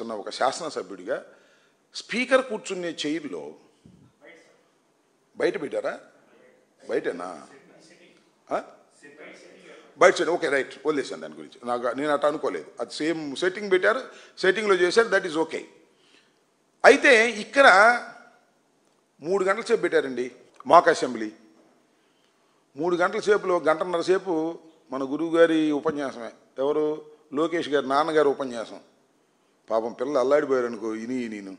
చేస్తున్న ఒక శాసనసభ్యుడిగా స్పీకర్ కూర్చునే చైర్లో బయట పెట్టారా? బయటనా? బయట సైడ్ ఓకే, రైట్, వదిలేసాను దాని గురించి. నేను అట్లా అనుకోలేదు. అది సేమ్ సెట్టింగ్ పెట్టారు, సెట్టింగ్లో చేశారు, దట్ ఈజ్ ఓకే. అయితే ఇక్కడ 3 గంటల సేపు పెట్టారండి మాక్ అసెంబ్లీ. 3 గంటల సేపులో గంటన్నర సేపు మన గురువు గారి ఉపన్యాసమే, ఎవరు లోకేష్ గారి నాన్నగారి ఉపన్యాసం. పాపం పిల్లలు అల్లాడిపోయారు అనుకో, నేను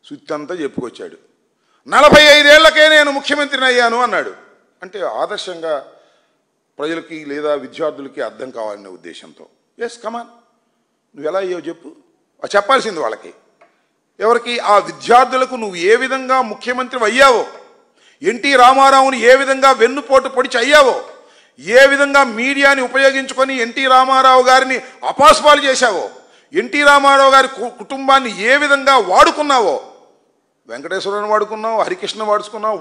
సుత్తంతా చెప్పుకొచ్చాడు. 45 ఏళ్లకే నేను ముఖ్యమంత్రిని అయ్యాను అన్నాడు. అంటే ఆదర్శంగా ప్రజలకి లేదా విద్యార్థులకి అర్థం కావాలనే ఉద్దేశంతో. ఎస్, కమాన్, నువ్వు ఎలా అయ్యావు చెప్పు. చెప్పాల్సింది వాళ్ళకి, ఎవరికి? ఆ విద్యార్థులకు నువ్వు ఏ విధంగా ముఖ్యమంత్రి అయ్యావో, ఎన్టీ రామారావుని ఏ విధంగా వెన్నుపోటు పొడిచి అయ్యావో, ఏ విధంగా మీడియాని ఉపయోగించుకొని ఎన్టీ రామారావు గారిని అపాస్పాలు చేశావో, ఎన్టీ రామారావు గారి కుటుంబాన్ని ఏ విధంగా వాడుకున్నావో, వెంకటేశ్వరని వాడుకున్నావు, హరికృష్ణ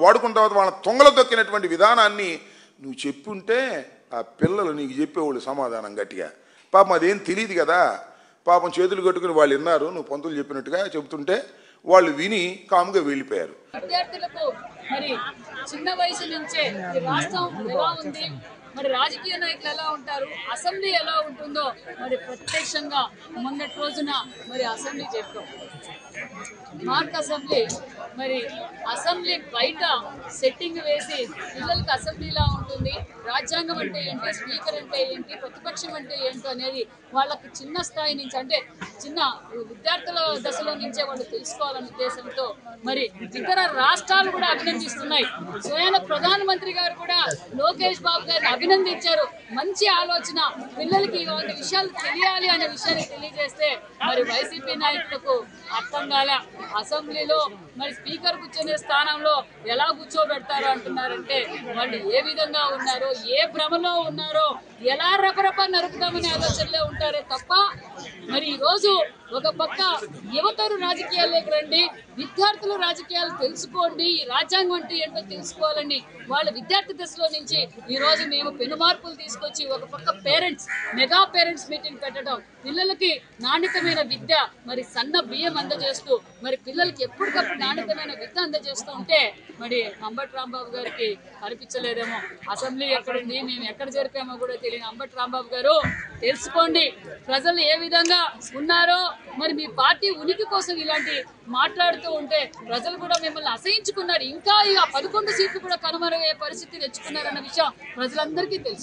వాడుకున్న తర్వాత వాళ్ళ తొంగలు దొక్కినటువంటి విధానాన్ని నువ్వు చెప్పుంటే ఆ పిల్లలు నీకు చెప్పేవాళ్ళు సమాధానం గట్టిగా. పాపం అదేం తెలియదు కదా, పాపం చేతులు కట్టుకుని వాళ్ళు విన్నారు, నువ్వు పంతులు చెప్పినట్టుగా చెబుతుంటే వాళ్ళు విని కాముగా వెళ్ళిపోయారు. విద్యార్థులకు మరి చిన్న వయసు నుంచే ఈ రాష్ట్రం ఎలా ఉంది, మరి రాజకీయ నాయకులు ఎలా ఉంటారు, అసెంబ్లీ ఎలా ఉంటుందో మరి ప్రత్యక్షంగా మొన్నటి రోజున మరి అసెంబ్లీ చెప్పాం. మార్క్ అసెంబ్లీ, మరి అసెంబ్లీ బయట సెట్టింగ్ వేసి పిల్లలకి అసెంబ్లీలా ఉంటుంది, రాజ్యాంగం అంటే ఏంటి, స్పీకర్ అంటే ఏంటి, ప్రతిపక్షం అంటే ఏంటో అనేది వాళ్ళకి చిన్న స్థాయి నుంచి, అంటే చిన్న విద్యార్థుల దశలో నుంచే వాళ్ళు తెలుసుకోవాలనే ఉద్దేశంతో మరి ఇతర రాష్ట్రాలు కూడా అభినందిస్తున్నాయి. స్వయాన ప్రధానమంత్రి గారు కూడా లోకేష్ బాబు గారిని అభినందించారు. మంచి ఆలోచన, పిల్లలకి ఇలాంటి విషయాలు తెలియాలి అనే విషయాన్ని తెలియజేస్తే మరి వైసీపీ నాయకులకు అర్థం కాలే. అసెంబ్లీలో మరి స్పీకర్ కూర్చొనే స్థానంలో ఎలా కూర్చోబెడతారో అంటున్నారంటే వాళ్ళు ఏ విధంగా ఉన్నారో, ఏ భ్రమలో ఉన్నారో, ఎలా రపరప నరుకుదామనే ఆలోచనలో ఉంటారే తప్ప మరి ఈరోజు ఒక పక్క యువతరు రాజకీయాల్లోకి రండి, విద్యార్థులు రాజకీయాలు తెలుసుకోండి, రాజ్యాంగం అంటే ఏంటో తెలుసుకోవాలని వాళ్ళ విద్యార్థి దశలో నుంచి ఈరోజు మేము పెను మార్పులు తీసుకొచ్చి ఒక పక్క పేరెంట్స్, మెగా పేరెంట్స్ మీటింగ్ పెట్టడం, పిల్లలకి నాణ్యతమైన విద్య, మరి సన్న బియ్యం అందజేస్తూ మరి పిల్లలకి ఎప్పటికప్పుడు నాణ్యతమైన విద్య అందజేస్తూ ఉంటే మరి అంబటి రాంబాబు గారికి కనిపించలేదేమో. అసెంబ్లీ ఎక్కడుంది, మేము ఎక్కడ జరిపామో కూడా తెలియని అంబటి రాంబాబు గారు తెలుసుకోండి, ప్రజలు ఏ విధంగా ఉన్నారో, మరి మీ పార్టీ ఉనికి కోసం ఇలాంటి మాట్లాడుతూ ఉంటే ప్రజలు కూడా మిమ్మల్ని అసహించుకున్నారు. ఇంకా ఇక 11 సీట్లు కూడా కనుమరుగయ్యే పరిస్థితి తెచ్చుకున్నారన్న విషయం ప్రజలందరికీ తెలుసు.